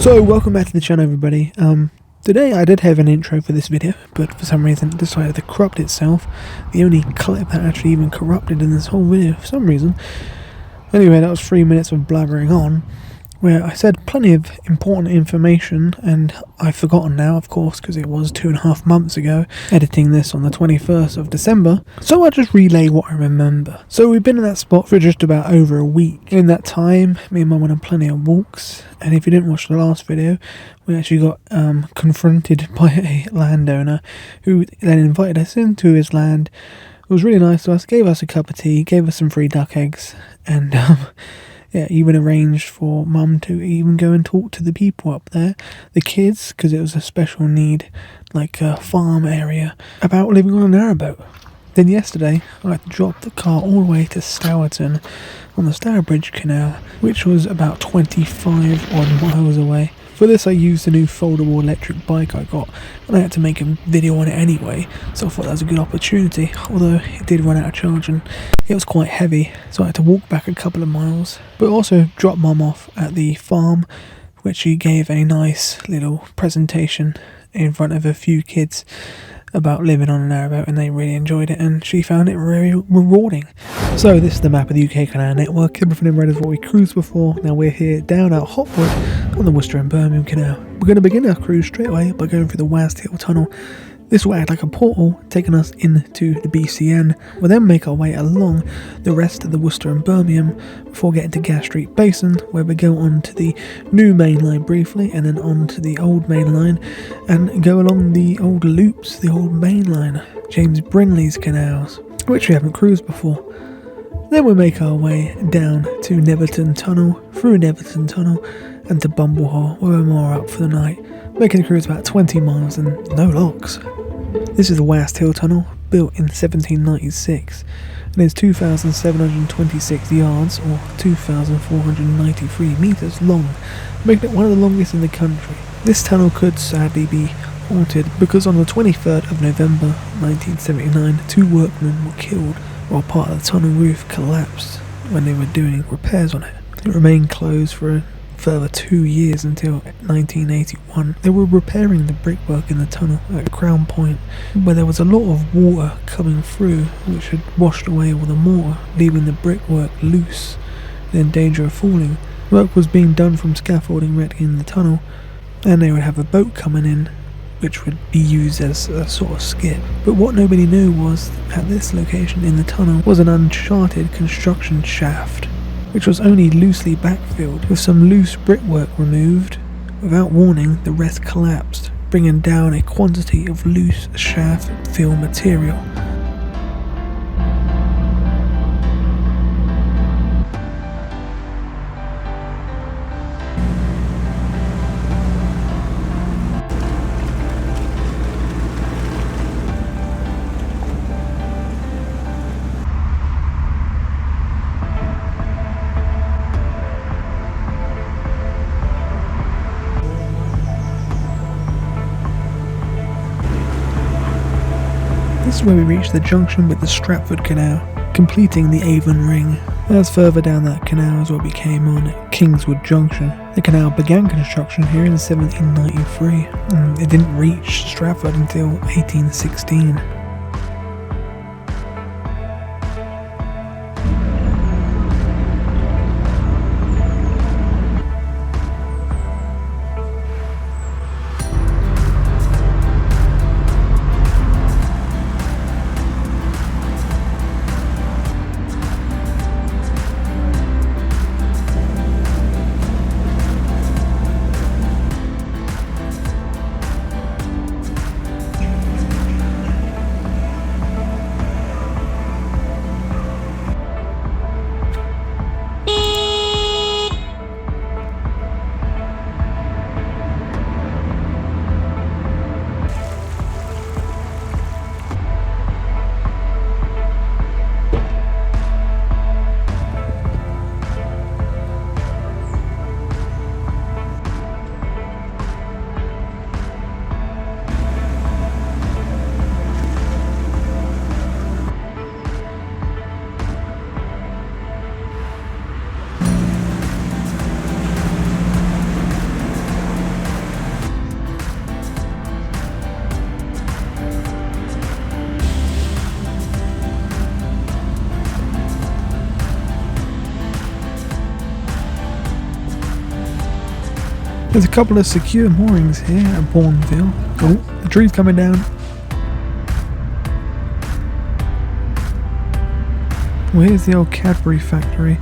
So welcome back to the channel, everybody. Today I did have an intro for this video, but for some reason it decided to corrupt itself. The only clip that actually even corrupted in this whole video for some reason. Anyway, that was 3 minutes of blabbering on, where I said plenty of important information, and I've forgotten now, of course, because it was 2.5 months ago, editing this on the 21st of December, so I'll just relay what I remember. So we've been in that spot for just about over a week. In that time, me and Mum went on plenty of walks, and if you didn't watch the last video, we actually got confronted by a landowner who then invited us into his land. It was really nice to us, gave us a cup of tea, gave us some free duck eggs, and yeah, even arranged for Mum to even go and talk to the people up there, the kids, because it was a special need, like a farm area, about living on a narrowboat. Then yesterday, I had to drop the car all the way to Stourton on the Stourbridge Canal, which was about 25 odd miles away. For this I used the new foldable electric bike I got, and I had to make a video on it anyway, so I thought that was a good opportunity, although it did run out of charge and it was quite heavy, so I had to walk back a couple of miles, but also drop Mum off at the farm, which she gave a nice little presentation in front of a few kids about living on a narrowboat, and they really enjoyed it, and she found it very rewarding. So this is the map of the UK Canal Network. Everything in red is what we cruised before. Now we're here down at Hotwood on the Worcester and Birmingham Canal. We're going to begin our cruise straight away by going through the Wast Hill tunnel. This will act like a portal, taking us into the BCN. We'll then make our way along the rest of the Worcester and Birmingham before getting to Street Basin, where we go on to the new main line briefly, and then on to the old main line, and go along the old loops, the old main line, James Brindley's canals, which we haven't cruised before. Then we'll make our way down to Neverton Tunnel, through Neverton Tunnel, and to Bumble Hole, where we're more up for the night, making the cruise about 20 miles and no locks. This is the Wast Hill Tunnel, built in 1796, and is 2,726 yards, or 2,493 metres long, making it one of the longest in the country. This tunnel could sadly be haunted, because on the 23rd of November 1979, 2 workmen were killed while part of the tunnel roof collapsed when they were doing repairs on it. It remained closed for a further 2 years until 1981. They were repairing the brickwork in the tunnel at Crown Point, where there was a lot of water coming through which had washed away all the moor, leaving the brickwork loose and in danger of falling. Work was being done from scaffolding erecting in the tunnel, and they would have a boat coming in which would be used as a sort of skip. But what nobody knew was, at this location in the tunnel was an uncharted construction shaft, which was only loosely backfilled, with some loose brickwork removed. Without warning, the rest collapsed, bringing down a quantity of loose shaft fill material. This is where we reach the junction with the Stratford Canal, completing the Avon Ring. As further down that canal is where we came on at Kingswood Junction. The canal began construction here in 1793, and it didn't reach Stratford until 1816. There's a couple of secure moorings here at Bournville. Oh, the tree's coming down. Well, here's the old Cadbury factory,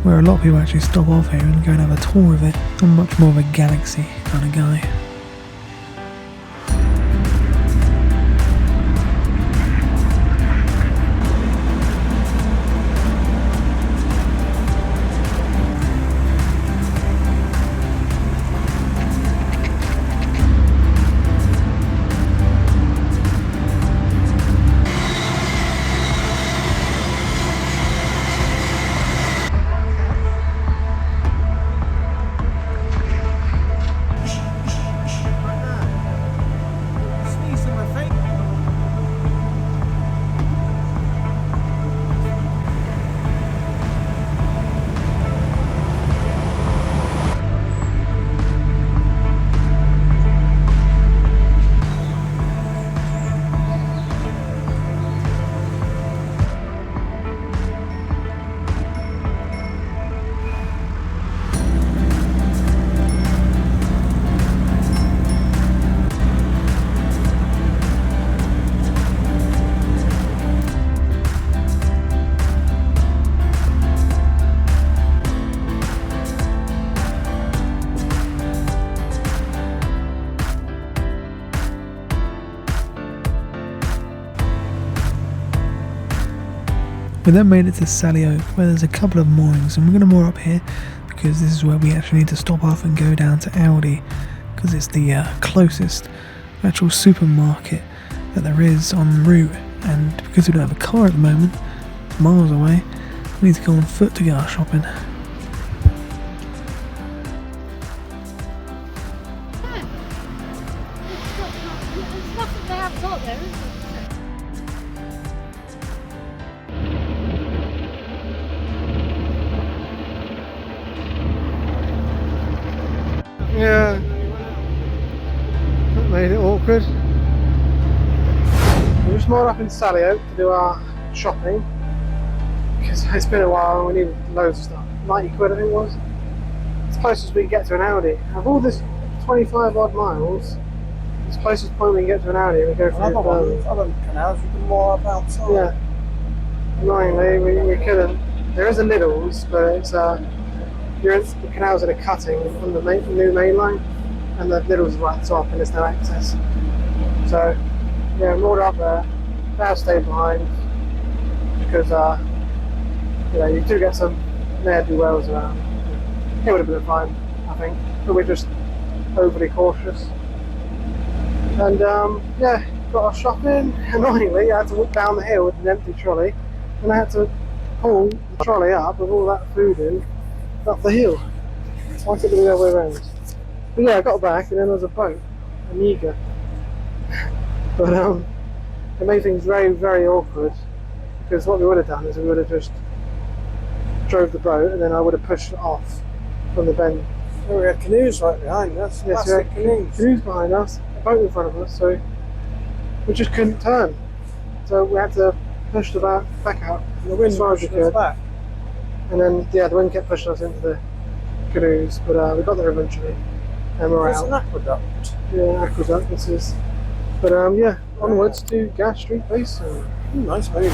where a lot of people actually stop off here and go and have a tour of it. I'm much more of a galaxy kind of guy. We then made it to Selly Oak, where there's a couple of moorings, and we're going to moor up here because this is where we actually need to stop off and go down to Aldi, because it's the closest actual supermarket that there is en route, and because we don't have a car at the moment, it's miles away, we need to go on foot to get our shopping. There's nothing they haven't got there, is there? Yeah, that made it awkward. We just moored up in Selly Oak to do our shopping because it's been a while and we needed loads of stuff. 90 quid I think it was. It's close as we can get to an Aldi. Of all this 25 odd miles, it's closest point we can get to an Aldi. We go through other canals, we can moor up outside. Yeah. Annoyingly, we couldn't. There is a Lidl's, but it's the canals that are cutting on the new main line, and the Lidl's is right at the top, and there's no access. So, yeah, moored up there. Dad stayed behind because you do get some ne'er-do-wells around. It would have been fine, I think, but we're just overly cautious. And yeah, got our shopping. Annoyingly, I had to walk down the hill with an empty trolley, and I had to pull the trolley up with all that food in up the hill. Why couldn't it be the other way around? But yeah, I got back and then there was a boat, a Niga. But it made things very, very awkward because what we would have done is we would have just drove the boat and then I would have pushed it off from the bend. Oh, we had canoes right behind us. Yes, we had canoes behind us, a boat in front of us, so we just couldn't turn. So we had to push the boat back out The wind as far as we pushed us could. back. And then, yeah, the wind kept pushing us into the canoes, but we got there eventually, and we're It's out. an aqueduct. Yeah, aqueduct this is. But yeah, onwards to Street Basin. Nice move.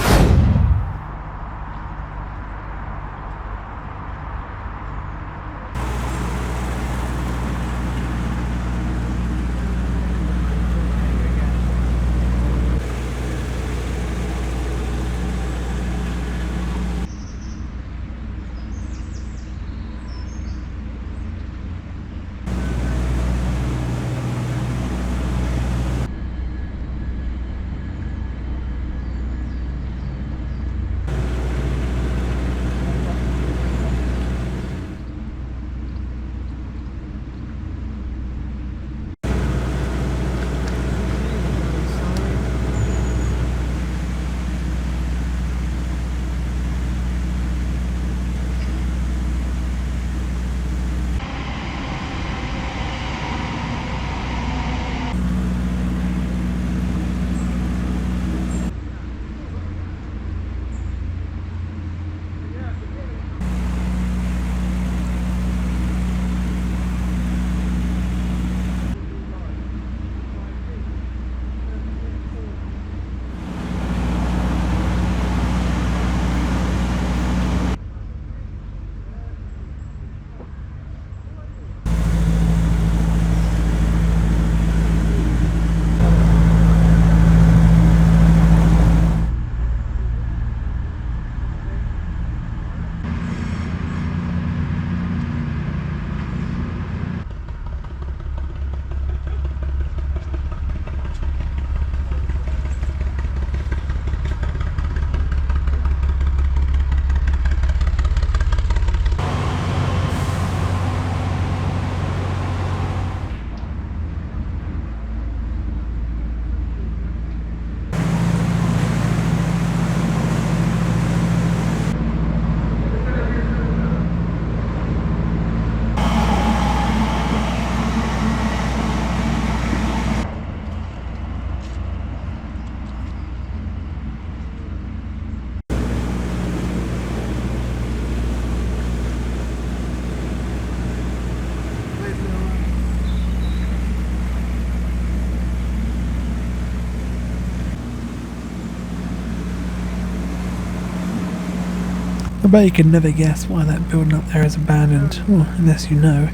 bet you could never guess why that building up there is abandoned, well, unless you know.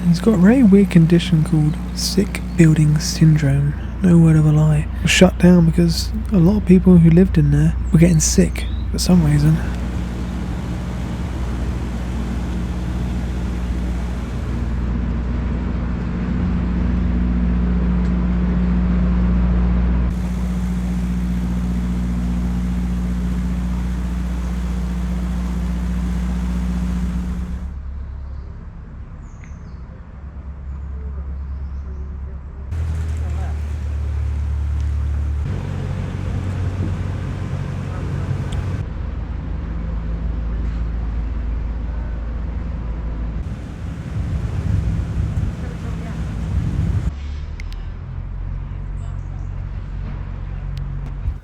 It's got a very weird condition called sick building syndrome. No word of a lie. It was shut down because a lot of people who lived in there were getting sick for some reason.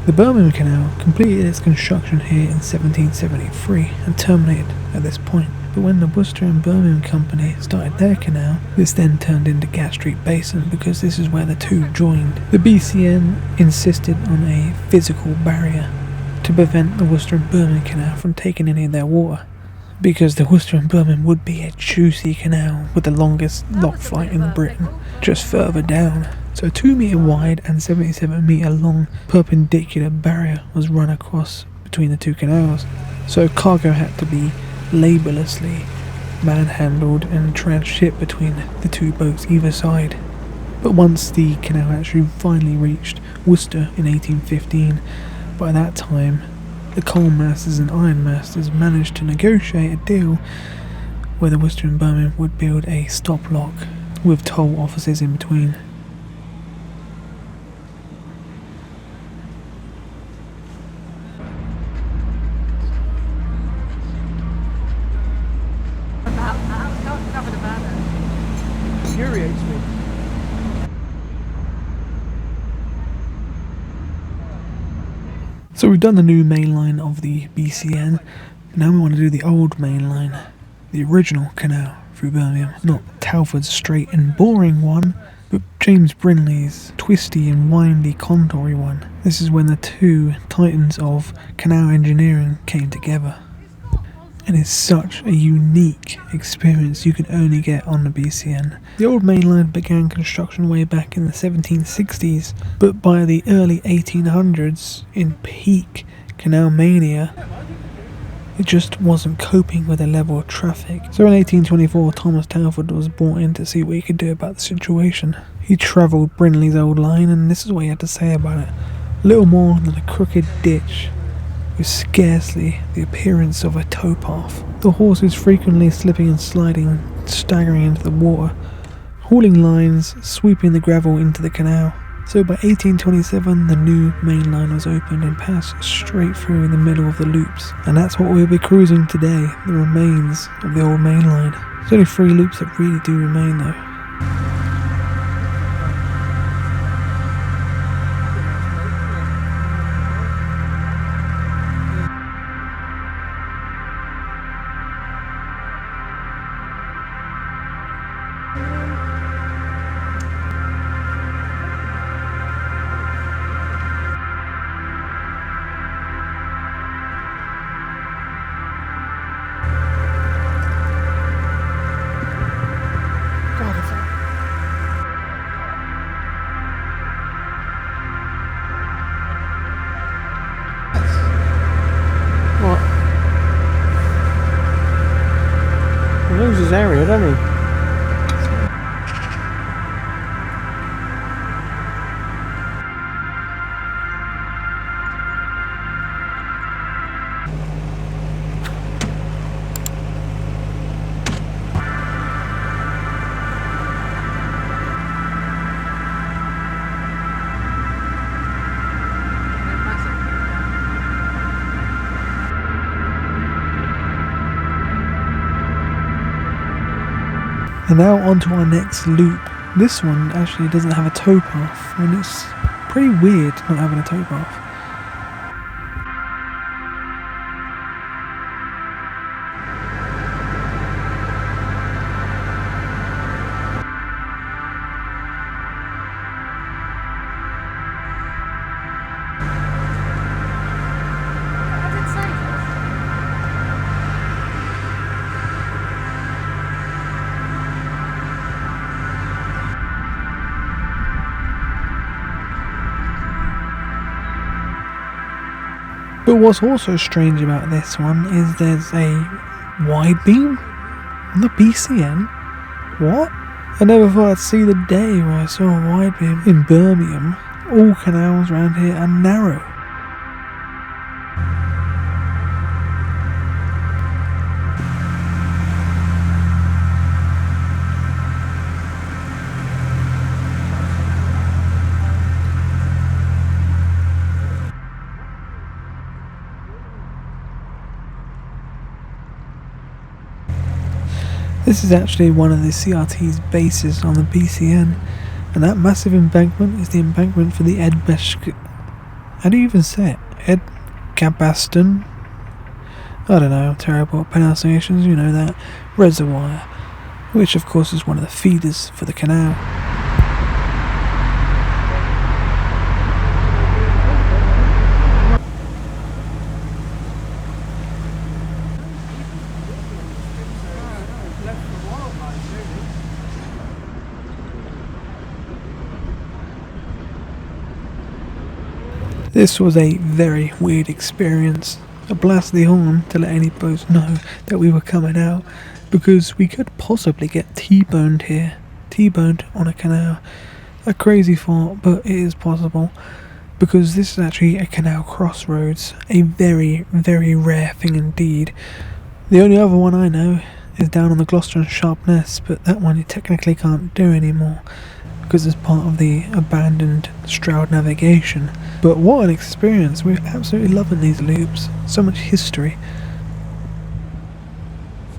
The Birmingham Canal completed its construction here in 1773 and terminated at this point. But when the Worcester and Birmingham Company started their canal, this then turned into Street Basin because this is where the two joined. The BCN insisted on a physical barrier to prevent the Worcester and Birmingham Canal from taking any of their water, because the Worcester and Birmingham would be a juicy canal with the longest lock flight in Britain, just further down. So a 2 metre wide and 77 metre long perpendicular barrier was run across between the two canals. So cargo had to be labellessly manhandled and transshipped between the two boats either side. But once the canal actually finally reached Worcester in 1815, by that time the coal masters and iron masters managed to negotiate a deal where the Worcester and Birmingham would build a stop lock with toll offices in between. Infuriates me. So we've done the new main line of the BCN, now we want to do the old main line, the original canal through Birmingham, not Telford's straight and boring one, but James Brindley's twisty and windy contoury one. This is when the two titans of canal engineering came together. And it's such a unique experience you can only get on the BCN. The old main line began construction way back in the 1760s, but by the early 1800s, in peak canal mania, it just wasn't coping with the level of traffic. So in 1824, Thomas Telford was brought in to see what he could do about the situation. He travelled Brindley's old line, and this is what he had to say about it. Little more than a crooked ditch, with scarcely the appearance of a towpath. The horses frequently slipping and sliding, staggering into the water, hauling lines, sweeping the gravel into the canal. So by 1827 the new main line was opened and passed straight through in the middle of the loops. And that's what we'll be cruising today, the remains of the old main line. There's only 3 loops that really do remain though. Loses area, doesn't he? And now on to our next loop. This one actually doesn't have a towpath, and it's pretty weird not having a towpath. But what's also strange about this one is there's a wide beam on the BCN. What? I never thought I'd see the day where I saw a wide beam in Birmingham. All canals around here are narrow. This is actually one of the CRT's bases on the BCN, and that massive embankment is the embankment for the how do you even say it? Edgbaston? I don't know, I'm terrible at pronunciations, you know that. Reservoir, which of course is one of the feeders for the canal. This was a very weird experience. A blast of the horn to let any boats know that we were coming out, because we could possibly get T-boned here. T-boned on a canal. A crazy thought, but it is possible, because this is actually a Canal Crossroads. A very, very rare thing indeed. The only other one I know is down on the Gloucester and Sharpness, but that one you technically can't do anymore, because it's part of the abandoned Stroud navigation. But what an experience, we're absolutely loving these loops, so much history.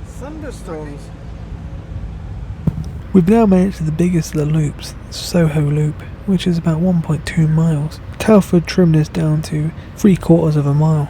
Thunderstorms. We've now made it to the biggest of the loops, Soho Loop, which is about 1.2 miles. Telford trimmed this down to 3/4 of a mile.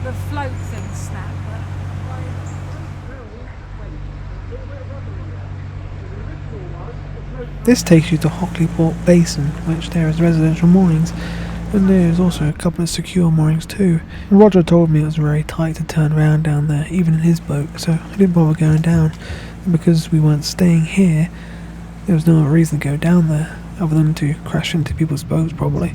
The float thing snap. This takes you to Hockleyport Basin, which there is residential moorings, and there is also a couple of secure moorings too. Roger told me it was very tight to turn around down there, even in his boat, so I didn't bother going down. And because we weren't staying here, there was no reason to go down there, other than to crash into people's boats probably.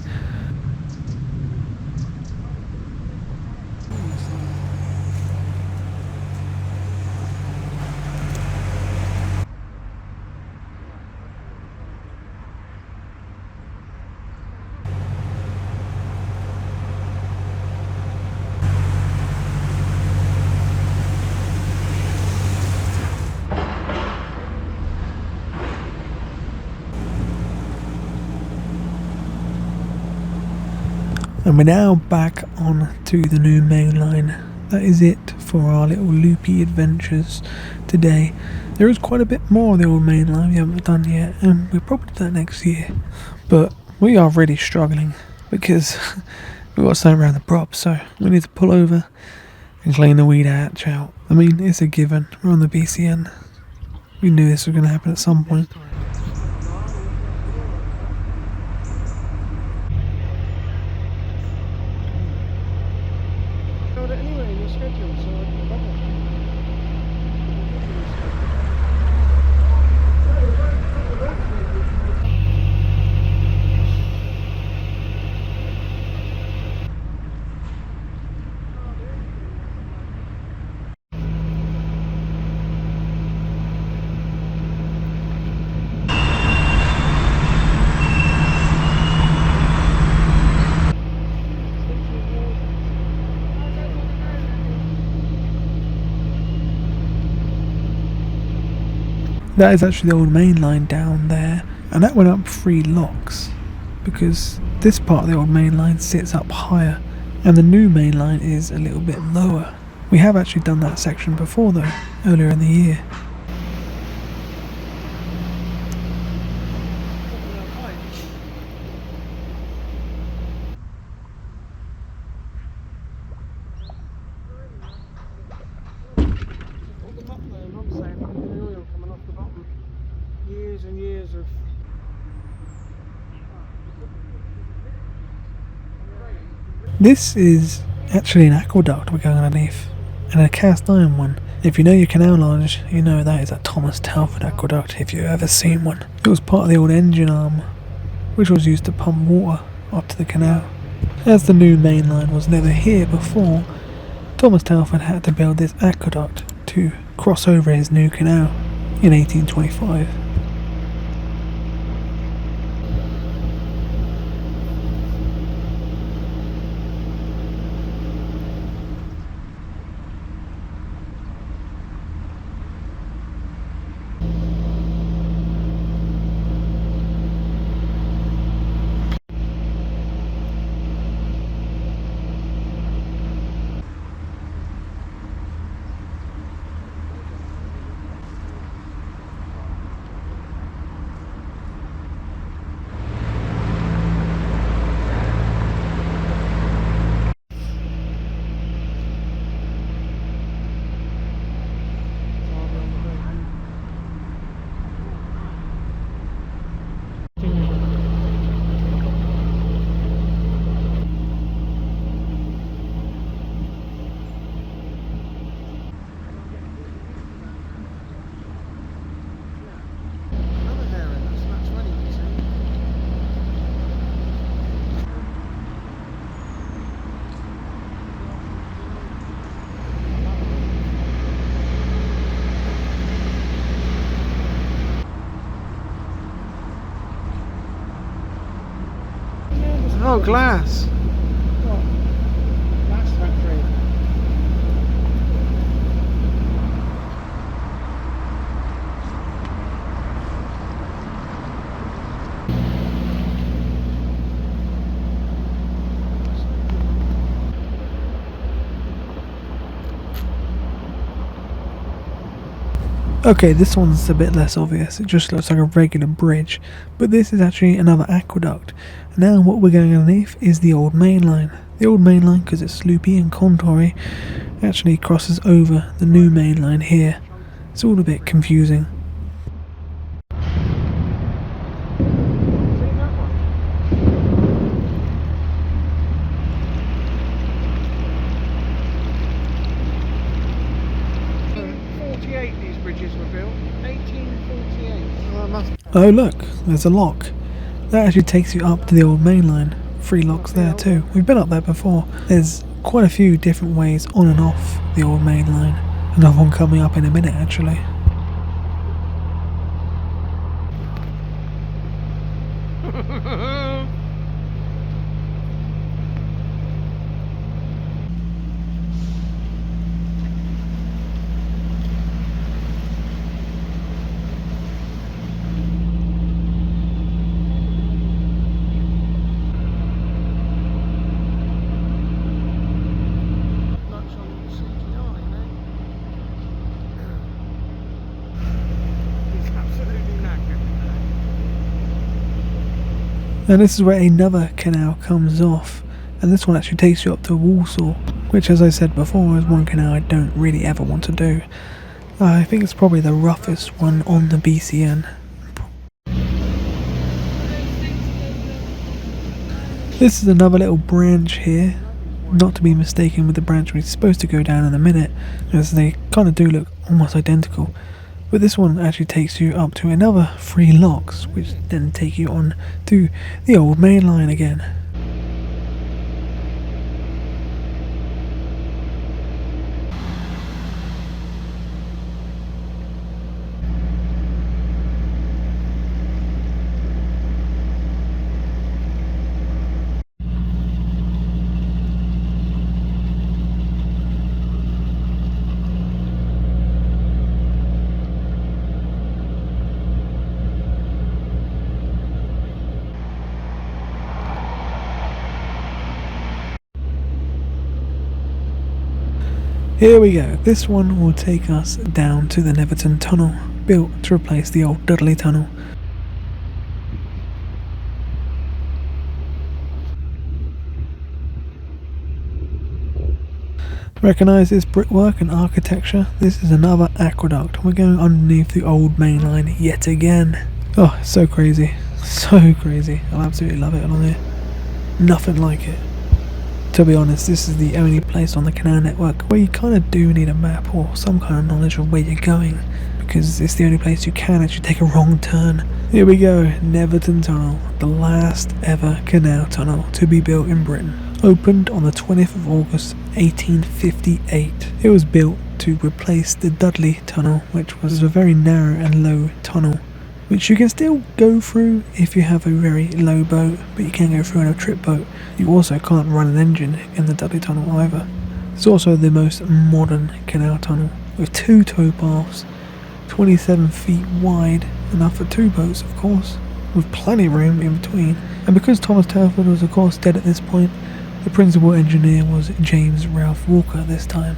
And we're now back on to the new main line. That is it for our little loopy adventures today. There is quite a bit more of the old main line we haven't done yet, and we'll probably do that next year. But we are really struggling because we've got something around the prop, so we need to pull over and clean the weed hatch out. I mean, it's a given. We're on the BCN. We knew this was going to happen at some point. That is actually the old main line down there, and that went up 3 locks because this part of the old main line sits up higher and the new main line is a little bit lower. We have actually done that section before though, earlier in the year. This is actually an aqueduct we're going underneath, and a cast iron one. If you know your canal knowledge, you know that is a Thomas Telford aqueduct if you've ever seen one. It was part of the old engine arm, which was used to pump water up to the canal. As the new main line was never here before, Thomas Telford had to build this aqueduct to cross over his new canal in 1825. Oh, glass. What? Glass factory. Okay, this one's a bit less obvious, it just looks like a regular bridge, but this is actually another aqueduct. Now what we're going underneath is the old main line. The old main line, because it's loopy and contoury, actually crosses over the new main line here. It's all a bit confusing. These bridges were built 1848. Oh look, there's a lock. That actually takes you up to the old main line. 3 locks there too. We've been up there before. There's quite a few different ways on and off the old main line. Another one coming up in a minute actually. And this is where another canal comes off, and this one actually takes you up to Walsall, which, as I said before, is one canal I don't really ever want to do. I think it's probably the roughest one on the BCN. This is another little branch here, not to be mistaken with the branch we're supposed to go down in a minute, as they kind of do look almost identical. But this one actually takes you up to another 3 locks, which then take you on to the old main line again. Here we go, this one will take us down to the Neverton Tunnel, built to replace the old Dudley Tunnel. Recognise this brickwork and architecture? This is another aqueduct. We're going underneath the old main line yet again. Oh, it's so crazy. So crazy. I absolutely love it on here. Nothing like it. To be honest, this is the only place on the canal network where you kind of do need a map or some kind of knowledge of where you're going, because it's the only place you can actually take a wrong turn. Here we go, Neverton Tunnel, the last ever canal tunnel to be built in Britain. Opened on the 20th of August 1858. It was built to replace the Dudley Tunnel, which was a very narrow and low tunnel, which you can still go through if you have a very low boat, but you can't go through in a trip boat. You also can't run an engine in the Dudley Tunnel either. It's also the most modern canal tunnel, with 2 towpaths, 27 feet wide, enough for 2 boats of course, with plenty of room in between. And because Thomas Telford was of course dead at this point, the principal engineer was James Ralph Walker this time.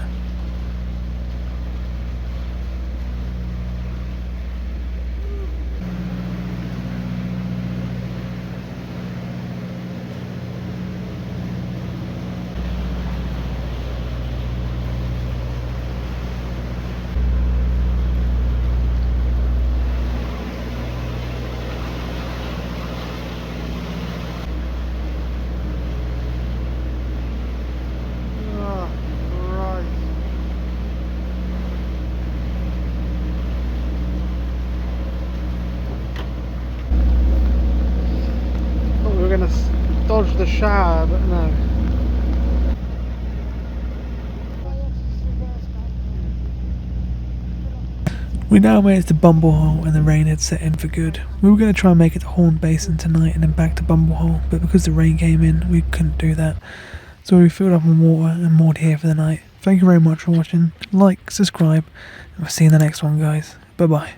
Going to dodge the shower, but no. We now made it to Bumble Hole and the rain had set in for good. We were going to try and make it to Horn Basin tonight and then back to Bumble Hole, but because the rain came in, we couldn't do that. So we filled up on water and moored here for the night. Thank you very much for watching. Like, subscribe, and we'll see you in the next one, guys. Bye bye.